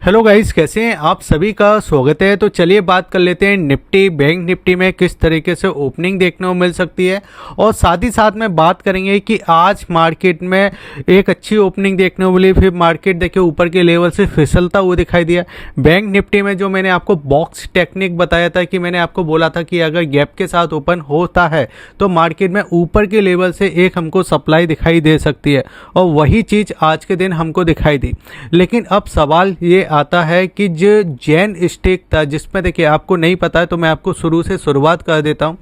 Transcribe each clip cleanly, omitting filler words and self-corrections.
Hello guys, कैसे हैं आप? सभी का स्वागत है। तो चलिए बात कर लेते हैं निफ्टी बैंक निफ्टी में किस तरीके से ओपनिंग देखने को मिल सकती है, और साथ ही साथ में बात करेंगे कि आज मार्केट में एक अच्छी ओपनिंग देखने को मिली, फिर मार्केट देखिए ऊपर के लेवल से फिसलता हुआ दिखाई दिया। बैंक निफ्टी में जो मैंने आपको बॉक्स टेक्निक बताया था कि मैंने आपको बोला था कि अगर गैप के साथ ओपन होता है तो मार्केट में ऊपर के लेवल से एक हमको सप्लाई दिखाई दे सकती है, और वही चीज़ आज के दिन हमको दिखाई दी। लेकिन अब सवाल ये आता है कि जो जैन स्टेक था, जिसमें देखिए आपको नहीं पता है तो मैं आपको शुरू से शुरुआत कर देता हूं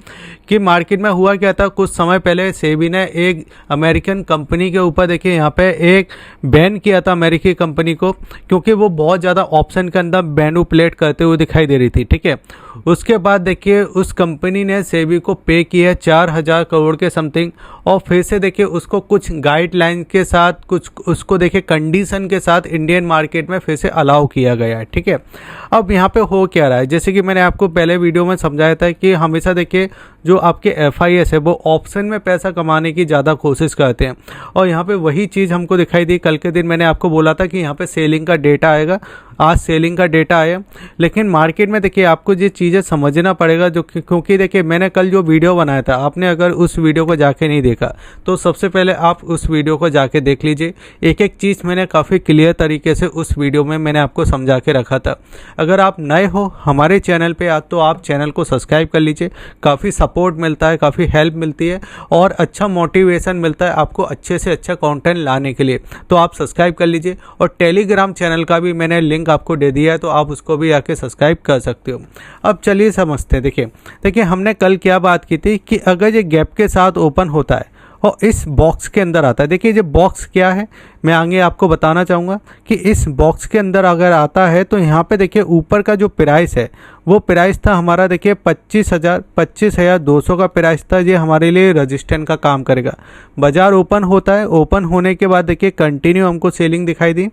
कि मार्केट में हुआ क्या था। कुछ समय पहले सेबी ने एक अमेरिकन कंपनी के ऊपर देखिए यहाँ पे एक बैन किया था अमेरिकी कंपनी को, क्योंकि वो बहुत ज़्यादा ऑप्शन के अंदर मैनिपुलेट करते हुए दिखाई दे रही थी। ठीक है, उसके बाद देखिए उस कंपनी ने सेबी को पे किया 4,000 करोड़ के समथिंग, और फिर से देखिए उसको कुछ गाइडलाइन के साथ, कुछ उसको देखिए कंडीशन के साथ इंडियन मार्केट में फिर से अलाउ किया गया है। ठीक है, अब यहाँ पे हो क्या रहा है, जैसे कि मैंने आपको पहले वीडियो में समझाया था कि हमेशा देखिए जो आपके FIS है वो ऑप्शन में पैसा कमाने की ज़्यादा कोशिश करते हैं, और यहाँ पे वही चीज़ हमको दिखाई दी। कल के दिन मैंने आपको बोला था कि यहाँ पे सेलिंग का डेटा आएगा, आज सेलिंग का डेटा आया। लेकिन मार्केट में देखिए आपको ये चीज़ें समझना पड़ेगा, जो क्योंकि देखिए मैंने कल जो वीडियो बनाया था, आपने अगर उस वीडियो को जाके नहीं देखा तो सबसे पहले आप उस वीडियो को जाके देख लीजिए। एक एक चीज़ मैंने काफ़ी क्लियर तरीके से उस वीडियो में मैंने आपको समझा के रखा था। अगर आप नए हो हमारे चैनल पे तो आप चैनल को सब्सक्राइब कर लीजिए, काफ़ी सपोर्ट मिलता है, काफ़ी हेल्प मिलती है और अच्छा मोटिवेशन मिलता है आपको अच्छे से अच्छा कंटेंट लाने के लिए। तो आप सब्सक्राइब कर लीजिए, और टेलीग्राम चैनल का भी मैंने लिंक आपको दे दिया है, तो आप उसको भी आके सब्सक्राइब कर सकते हो। अब चलिए समझते हैं। देखिए हमने कल क्या बात की थी कि अगर ये गैप के साथ ओपन होता है और इस बॉक्स के अंदर आता है, देखिए ये बॉक्स क्या है मैं आगे आपको बताना चाहूँगा कि इस बॉक्स के अंदर अगर आता है तो यहाँ पे देखिए ऊपर का जो प्राइस है वो प्राइस था हमारा, देखिए 25,200 का प्राइस था। ये हमारे लिए रजिस्टेंस का काम करेगा। बाजार ओपन होता है, ओपन होने के बाद देखिए कंटिन्यू हमको सेलिंग दिखाई दी।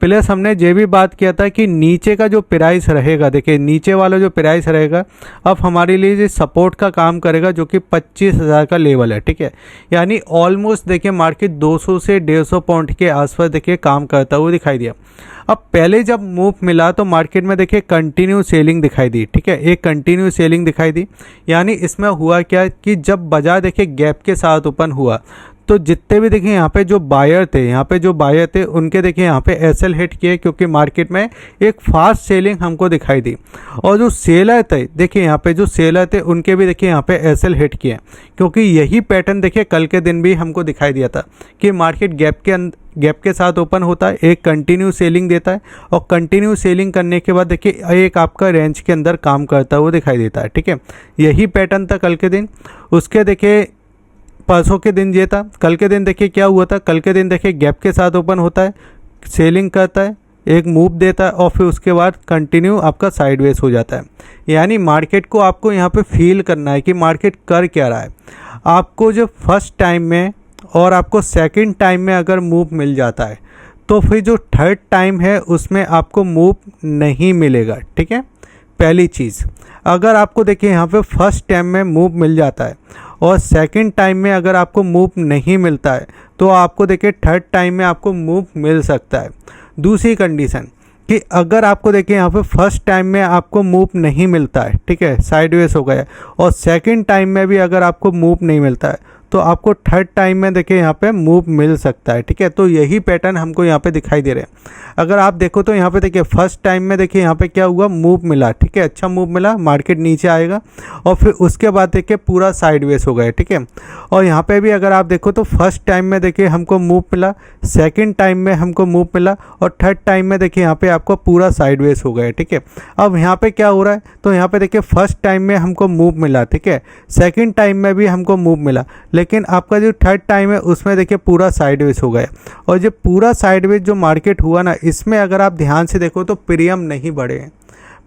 प्लस हमने ये भी बात किया था कि नीचे का जो प्राइस रहेगा, देखिए नीचे वाला जो प्राइस रहेगा अब हमारे लिए ये सपोर्ट का काम करेगा, जो कि 25,000 का लेवल है। ठीक है, यानी ऑलमोस्ट देखिए मार्केट 200 से 150 पॉइंट के आसपास देखिए काम करता हुआ दिखाई दिया। अब पहले जब मूव मिला तो मार्केट में देखिए कंटिन्यू सेलिंग दिखाई दी। ठीक है, एक कंटिन्यू सेलिंग दिखाई दी, यानी इसमें हुआ क्या कि जब बाजार देखिए गैप के साथ ओपन हुआ तो जितने भी देखिए यहाँ पे जो बायर थे उनके देखिए यहाँ पे एसएल हिट किए, क्योंकि मार्केट में एक फास्ट सेलिंग हमको दिखाई दी। और जो सेलर थे देखिए यहाँ पे जो सेलर थे उनके भी देखिए यहाँ पे एसएल हिट किए, क्योंकि यही पैटर्न देखिए कल के दिन भी हमको दिखाई दिया था कि मार्केट गैप के साथ ओपन होता है, एक कंटिन्यू सेलिंग देता है, और कंटिन्यू सेलिंग करने के बाद देखिए एक आपका रेंज के अंदर काम करता हुआ दिखाई देता है। ठीक है, यही पैटर्न था कल के दिन। उसके देखिए परसों के दिन ये था। कल के दिन देखिए क्या हुआ था, कल के दिन देखिए गैप के साथ ओपन होता है, सेलिंग करता है, एक मूव देता है, और फिर उसके बाद कंटिन्यू आपका साइडवेज हो जाता है। यानी मार्केट को आपको यहाँ पे फील करना है कि मार्केट कर क्या रहा है। आपको जो फर्स्ट टाइम में और आपको सेकंड टाइम में अगर मूव मिल जाता है तो फिर जो थर्ड टाइम है उसमें आपको मूव नहीं मिलेगा। ठीक है, पहली चीज़, अगर आपको देखिए यहाँ पे फर्स्ट टाइम में मूव मिल जाता है और सेकंड टाइम में अगर आपको मूव नहीं मिलता है तो आपको देखिए थर्ड टाइम में आपको मूव मिल सकता है। दूसरी कंडीशन कि अगर आपको देखिए यहाँ पे फर्स्ट टाइम में आपको मूव नहीं मिलता है, ठीक है, साइडवेज हो गया, और सेकंड टाइम में भी अगर आपको मूव नहीं मिलता है तो आपको थर्ड टाइम में देखिए यहाँ पे मूव मिल सकता है। ठीक है, तो यही पैटर्न हमको यहाँ पे दिखाई दे रहे हैं। अगर आप देखो तो यहाँ पे देखिए फर्स्ट टाइम में देखिए यहाँ पे क्या हुआ, मूव मिला। ठीक है, अच्छा मूव मिला, मार्केट नीचे आएगा, और फिर उसके बाद देखिए पूरा साइडवेज हो गया। ठीक है, और यहाँ पे भी अगर आप देखो तो फर्स्ट टाइम में देखिए हमको मूव मिला, सेकेंड टाइम में हमको मूव मिला, और थर्ड टाइम में देखिए यहाँ पे आपको पूरा साइडवेज हो गया। ठीक है, अब यहाँ पे क्या हो रहा है, तो यहाँ पे देखिए फर्स्ट टाइम में हमको मूव मिला, ठीक है, सेकेंड टाइम में भी हमको मूव मिला, लेकिन आपका जो थर्ड टाइम है उसमें देखिए पूरा साइडवेज हो गया। और जो पूरा साइडवेज जो मार्केट हुआ ना, इसमें अगर आप ध्यान से देखो तो प्रीमियम नहीं बढ़े हैं,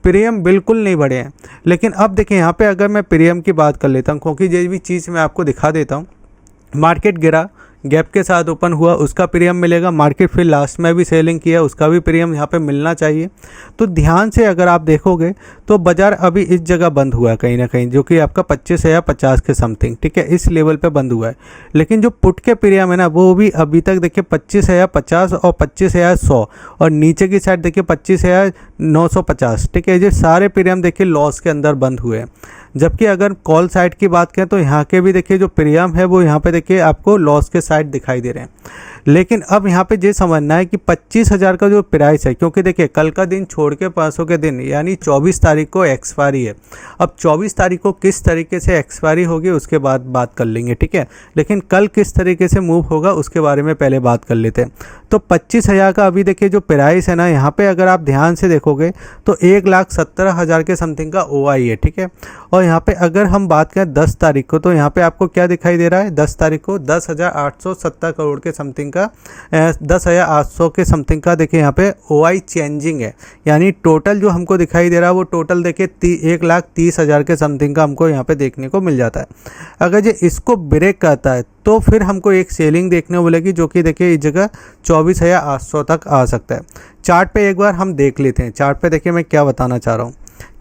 प्रीमियम बिल्कुल नहीं बढ़े हैं। लेकिन अब देखिए यहाँ पे अगर मैं प्रीमियम की बात कर लेता हूँ, क्योंकि ये भी चीज़ मैं आपको दिखा देता हूँ। मार्केट गिरा, गैप के साथ ओपन हुआ उसका प्रीमियम मिलेगा, मार्केट फिर लास्ट में भी सेलिंग किया उसका भी प्रीमियम यहाँ पे मिलना चाहिए। तो ध्यान से अगर आप देखोगे तो बाजार अभी इस जगह बंद हुआ है कहीं ना कहीं, जो कि आपका 25,050 के समथिंग, ठीक है, इस लेवल पे बंद हुआ है। लेकिन जो पुट के प्रीमियम है ना वो भी अभी तक देखिए 25,050 और 25,100 और नीचे की साइड देखिए 25,950, ठीक है, ये सारे प्रीमियम देखिए लॉस के अंदर बंद हुए हैं। जबकि अगर कॉल साइड की बात करें तो यहाँ के भी देखिए जो प्रीमियम है वो यहाँ पे देखिए आपको लॉस के साइड दिखाई दे रहे हैं। लेकिन अब यहाँ पे ये समझना है कि 25,000 का जो प्राइस है, क्योंकि देखिए कल का दिन छोड़ के परसों के दिन यानी 24 तारीख को एक्सपायरी है। अब 24 तारीख को किस तरीके से एक्सपायरी होगी उसके बाद बात कर लेंगे, ठीक है, लेकिन कल किस तरीके से मूव होगा उसके बारे में पहले बात कर लेते हैं। तो 25,000 का अभी देखिए जो प्राइस है ना, यहाँ पे अगर आप ध्यान से देखोगे तो 1,17,000 के समथिंग का OI है, ठीक है। और यहाँ पे अगर हम बात करें 10 तारीख को तो यहाँ पे आपको क्या दिखाई दे रहा है, 10 तारीख को 10,870 करोड़ के समथिंग का 10,800 के समथिंग का देखिए यहाँ पे OI चेंजिंग है। यानी टोटल जो हमको दिखाई दे रहा है वो टोटल देखिए 1,30,000 के समथिंग का हमको यहाँ पे देखने को मिल जाता है। अगर ये इसको ब्रेक करता है तो फिर हमको एक सेलिंग देखने को मिलेगी, जो कि देखिए इस जगह 24,800 तक आ सकता है। चार्ट पे एक बार हम देख लेते हैं। चार्ट पे देखिए मैं क्या बताना चाह रहा हूँ,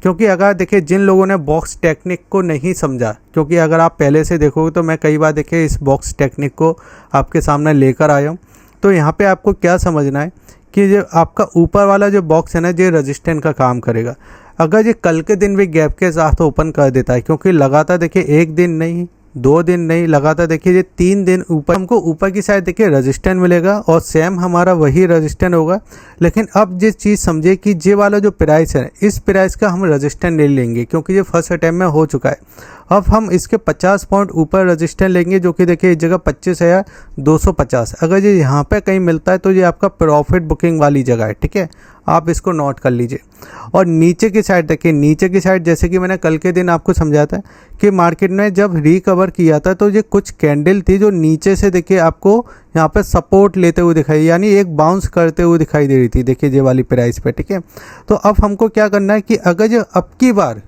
क्योंकि अगर देखिए जिन लोगों ने बॉक्स टेक्निक को नहीं समझा, क्योंकि अगर आप पहले से देखोगे तो मैं कई बार देखिए इस बॉक्स टेक्निक को आपके सामने लेकर आया हूँ। तो यहाँ पे आपको क्या समझना है कि जो आपका ऊपर वाला जो बॉक्स है ना, ये रेजिस्टेंट का काम करेगा। अगर ये कल के दिन भी गैप के साथ ओपन कर देता है, क्योंकि लगातार देखिए एक दिन नहीं 2 दिन नहीं लगातार देखिए ये 3 दिन ऊपर, हमको ऊपर की साइड देखिए रेजिस्टेंट मिलेगा और सेम हमारा वही रेजिस्टेंट होगा। लेकिन अब ये चीज़ समझे कि ये वाला जो प्राइस है इस प्राइस का हम रेजिस्टेंट नहीं लेंगे, क्योंकि ये फर्स्ट अटैम्प्ट में हो चुका है। अब हम इसके 50 पॉइंट ऊपर रेजिस्टेंट लेंगे, जो कि देखिए इस जगह 25,250। अगर ये यहाँ पे कहीं मिलता है तो ये आपका प्रॉफिट बुकिंग वाली जगह है, ठीक है, आप इसको नोट कर लीजिए। और नीचे की साइड देखिए, नीचे की साइड जैसे कि मैंने कल के दिन आपको समझाया था कि मार्केट ने जब रिकवर किया था तो ये कुछ कैंडल थी जो नीचे से देखिए आपको यहाँ पे सपोर्ट लेते हुए दिखाई, यानी एक बाउंस करते हुए दिखाई दे रही थी देखिए ये वाली प्राइस पे, ठीक है। तो अब हमको क्या करना है कि अगर ये अब की बार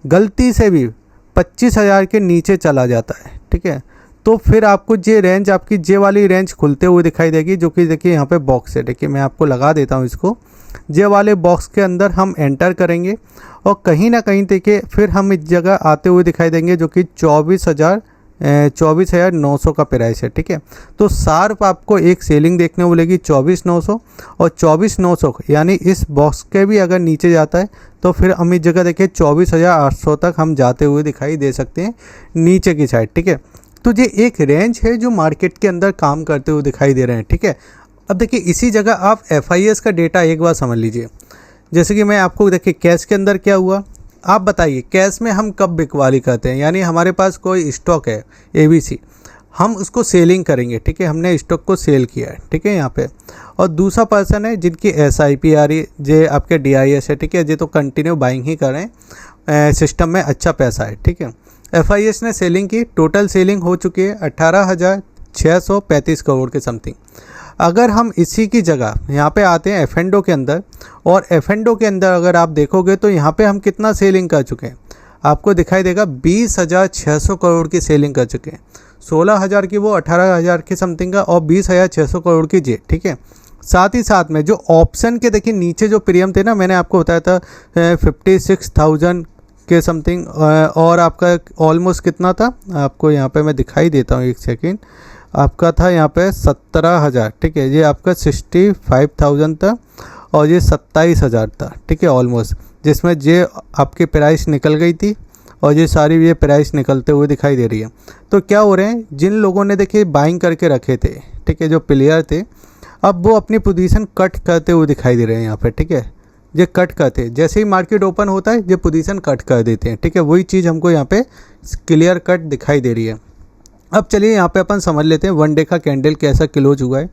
गलती से भी 25,000 के नीचे चला जाता है, ठीक है, तो फिर आपको ये रेंज, आपकी ये वाली रेंज खुलते हुए दिखाई देगी, जो कि देखिए यहाँ पे बॉक्स है। देखिए मैं आपको लगा देता हूँ इसको, ये वाले बॉक्स के अंदर हम एंटर करेंगे और कहीं ना कहीं देखिए फिर हम इस जगह आते हुए दिखाई देंगे, जो कि 24,900 का प्राइस है, ठीक है। तो शार्प आपको एक सेलिंग देखने को मिलेगी 24,900 और 24,900 यानी इस बॉक्स के भी अगर नीचे जाता है तो फिर हम इस जगह देखिए 24,800 तक हम जाते हुए दिखाई दे सकते हैं नीचे की साइड, ठीक है। तो ये एक रेंज है जो मार्केट के अंदर काम करते हुए दिखाई दे रहे हैं, ठीक है। अब देखिए इसी जगह आप FIS का डेटा एक बार समझ लीजिए। जैसे कि मैं आपको देखिए कैश के अंदर क्या हुआ, आप बताइए कैश में हम कब बिकवाली करते हैं, यानी हमारे पास कोई स्टॉक है ABC, हम उसको सेलिंग करेंगे, ठीक है, हमने स्टॉक को सेल किया है, ठीक है यहाँ पे। और दूसरा पर्सन है जिनकी SIP आ रही, जो आपके DIS है, ठीक है, ये तो कंटिन्यू बाइंग ही कर रहे हैं, सिस्टम में अच्छा पैसा है, ठीक है। FIS ने सेलिंग की, टोटल सेलिंग हो चुकी है 18,635 करोड़ के समथिंग। अगर हम इसी की जगह यहाँ पे आते हैं F&O के अंदर, और F&O के अंदर अगर आप देखोगे तो यहाँ पे हम कितना सेलिंग कर चुके हैं, आपको दिखाई देगा 20,600 करोड़ की सेलिंग कर चुके हैं। 16,000 की वो, 18,000 के समथिंग का, और 20,600 करोड़ की जे, ठीक है। साथ ही साथ में जो ऑप्शन के देखिए नीचे जो प्रीमियम थे ना, मैंने आपको बताया था 56,000 के समथिंग, और आपका ऑलमोस्ट कितना था, आपको यहाँ पे मैं दिखाई देता हूँ, एक सेकेंड, आपका था यहाँ पे 17,000, ठीक है, ये आपका 65,000 था और ये 27,000 था, ठीक है, ऑलमोस्ट, जिसमें ये आपकी प्राइस निकल गई थी और ये सारी ये प्राइस निकलते हुए दिखाई दे रही है। तो क्या हो रहे हैं, जिन लोगों ने देखिए बाइंग करके रखे थे, ठीक है, जो प्लेयर थे, अब वो अपनी पोजीशन कट करते हुए दिखाई दे रहे हैं यहाँ पे, ठीक है, ये कट करते, जैसे ही मार्केट ओपन होता है ये पोजीशन कट कर देते हैं, ठीक है, वही चीज़ हमको यहाँ पे क्लियर कट दिखाई दे रही है। अब चलिए यहाँ पे अपन समझ लेते हैं वन डे का कैंडल कैसा क्लोज हुआ है।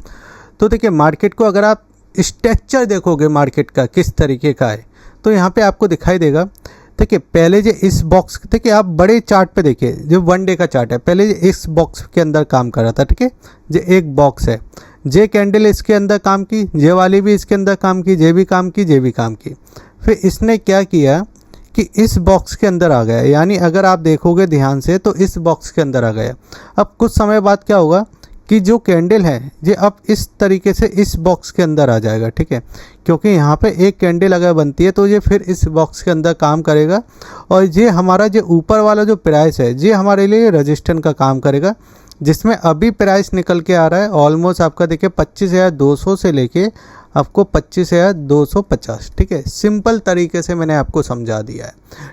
तो देखिए मार्केट को अगर आप स्ट्रक्चर देखोगे मार्केट का किस तरीके का है, तो यहाँ पे आपको दिखाई देगा, देखिए पहले जो इस बॉक्स, देखिए आप बड़े चार्ट पे देखिए, जो वन डे का चार्ट है, पहले इस बॉक्स के अंदर काम कर रहा था, ठीक है, जो एक बॉक्स है, जे कैंडल इसके अंदर काम की, जे वाली भी इसके अंदर काम की, जे भी काम की, जे भी काम की, फिर इसने क्या किया कि इस बॉक्स के अंदर आ गया, यानी अगर आप देखोगे ध्यान से तो इस बॉक्स के अंदर आ गया। अब कुछ समय बाद क्या होगा कि जो कैंडल है ये अब इस तरीके से इस बॉक्स के अंदर आ जाएगा, ठीक है, क्योंकि यहाँ पे एक कैंडल अगर बनती है तो ये फिर इस बॉक्स के अंदर काम करेगा और ये हमारा जो ऊपर वाला जो प्राइस है ये हमारे लिए रजिस्टेंस का काम करेगा, जिसमें अभी प्राइस निकल के आ रहा है ऑलमोस्ट आपका देखिए 25,200 से लेके आपको 25,250, ठीक है। सिंपल तरीके से मैंने आपको समझा दिया है,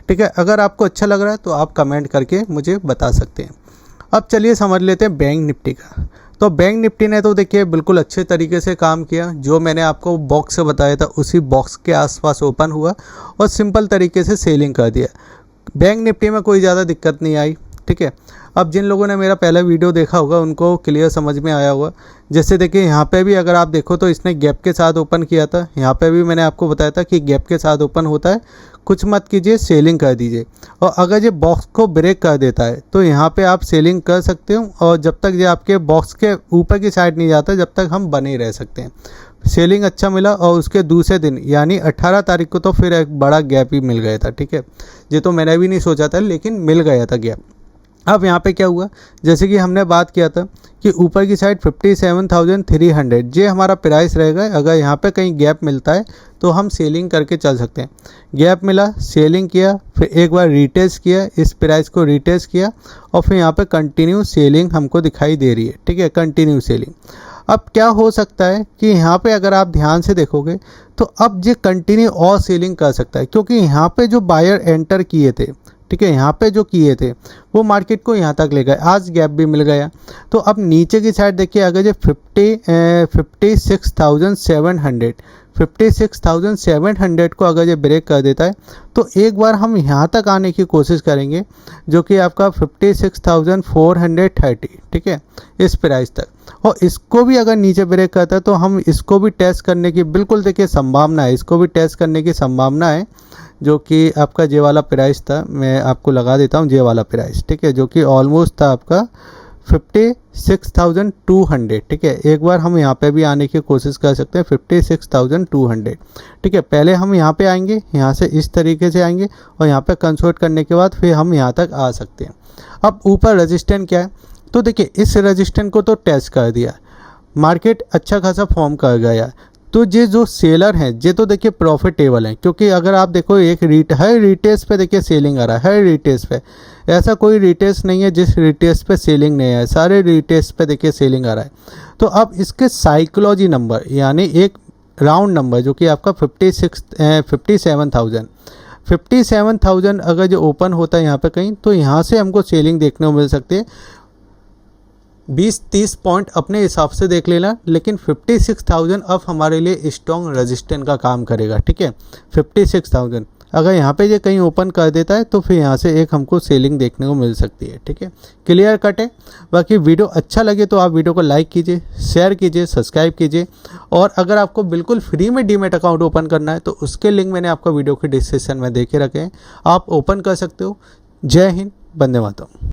ठीक है। अगर आपको अच्छा लग रहा है तो आप कमेंट करके मुझे बता सकते हैं। अब चलिए समझ लेते हैं बैंक निफ्टी का। तो बैंक निफ्टी ने तो देखिए बिल्कुल अच्छे तरीके से काम किया, जो मैंने आपको बॉक्स से बताया था उसी बॉक्स के आसपास ओपन हुआ और सिंपल तरीके से सेलिंग कर दिया। बैंक निफ्टी में कोई ज़्यादा दिक्कत नहीं आई, ठीक है। अब जिन लोगों ने मेरा पहला वीडियो देखा होगा उनको क्लियर समझ में आया होगा। जैसे देखिए यहाँ पे भी अगर आप देखो तो इसने गैप के साथ ओपन किया था, यहाँ पे भी मैंने आपको बताया था कि गैप के साथ ओपन होता है, कुछ मत कीजिए, सेलिंग कर दीजिए। और अगर ये बॉक्स को ब्रेक कर देता है तो यहाँ पे आप सेलिंग कर सकते हो और जब तक ये आपके बॉक्स के ऊपर की साइड नहीं जाता जब तक हम बने रह सकते हैं। सेलिंग अच्छा मिला और उसके दूसरे दिन यानी 18 तारीख को तो फिर एक बड़ा गैप ही मिल गया था, ठीक है। ये तो मैंने भी नहीं सोचा था लेकिन मिल गया था गैप। अब यहाँ पे क्या हुआ, जैसे कि हमने बात किया था कि ऊपर की साइड 57,300 ये हमारा प्राइस रहेगा। अगर यहाँ पे कहीं गैप मिलता है तो हम सेलिंग करके चल सकते हैं। गैप मिला, सेलिंग किया, फिर एक बार रिटेस्ट किया, इस प्राइस को रिटेस्ट किया और फिर यहाँ पे कंटिन्यू सेलिंग हमको दिखाई दे रही है, ठीक है, कंटिन्यू सेलिंग। अब क्या हो सकता है कि यहाँ पे अगर आप ध्यान से देखोगे तो अब ये कंटिन्यू और सेलिंग कर सकता है, क्योंकि यहाँ पे जो बायर एंटर किए थे, ठीक है, यहाँ पे जो किए थे वो मार्केट को यहाँ तक ले गए, आज गैप भी मिल गया। तो अब नीचे की साइड देखिए, अगर ये 56,700 को अगर ये ब्रेक कर देता है तो एक बार हम यहाँ तक आने की कोशिश करेंगे, जो कि आपका 56,430, ठीक है, इस प्राइस तक। और इसको भी अगर नीचे ब्रेक करता है तो हम इसको भी टेस्ट करने की बिल्कुल देखिए संभावना है, इसको भी टेस्ट करने की संभावना है, जो कि आपका जे वाला प्राइस था, मैं आपको लगा देता हूँ जे वाला प्राइस, ठीक है, जो कि ऑलमोस्ट था आपका 56,200, ठीक है। एक बार हम यहाँ पे भी आने की कोशिश कर सकते हैं 56,200, ठीक है। पहले हम यहाँ पे आएंगे, यहाँ से इस तरीके से आएंगे और यहाँ पे कंसोल्ट करने के बाद फिर हम यहाँ तक आ सकते हैं। अब ऊपर रजिस्टेंस क्या है, तो देखिए इस रजिस्टेंस को तो टेस्ट कर दिया, मार्केट अच्छा खासा फॉर्म कर गया। तो ये जो सेलर हैं ये तो देखिए प्रॉफिटेबल हैं, क्योंकि अगर आप देखो हर रिटेस्ट पे देखिए सेलिंग आ रहा है, हर रिटेस्ट पे, ऐसा कोई रिटेस्ट नहीं है जिस रिटेस्ट पे सेलिंग नहीं है, सारे रिटेस्ट पे देखिए सेलिंग आ रहा है। तो अब इसके साइकोलॉजी नंबर यानी एक राउंड नंबर जो कि आपका 57,000 अगर जो ओपन होता है यहाँ पे कहीं, तो यहाँ से हमको सेलिंग देखने को मिल सकती है। 20-30 पॉइंट अपने हिसाब से देख लेना, लेकिन 56,000 अब हमारे लिए स्ट्रॉन्ग रेजिस्टेंस का काम करेगा, ठीक है। 56,000 अगर यहाँ पे ये कहीं ओपन कर देता है तो फिर यहाँ से एक हमको सेलिंग देखने को मिल सकती है, ठीक है। क्लियर कट है। बाकी वीडियो अच्छा लगे तो आप वीडियो को लाइक कीजिए, शेयर कीजिए, सब्सक्राइब कीजिए। और अगर आपको बिल्कुल फ्री में डीमैट अकाउंट ओपन करना है तो उसके लिंक मैंने आपको वीडियो के डिस्क्रिप्शन में दे के रखे हैं, आप ओपन कर सकते हो। जय हिंद, वंदे मातरम।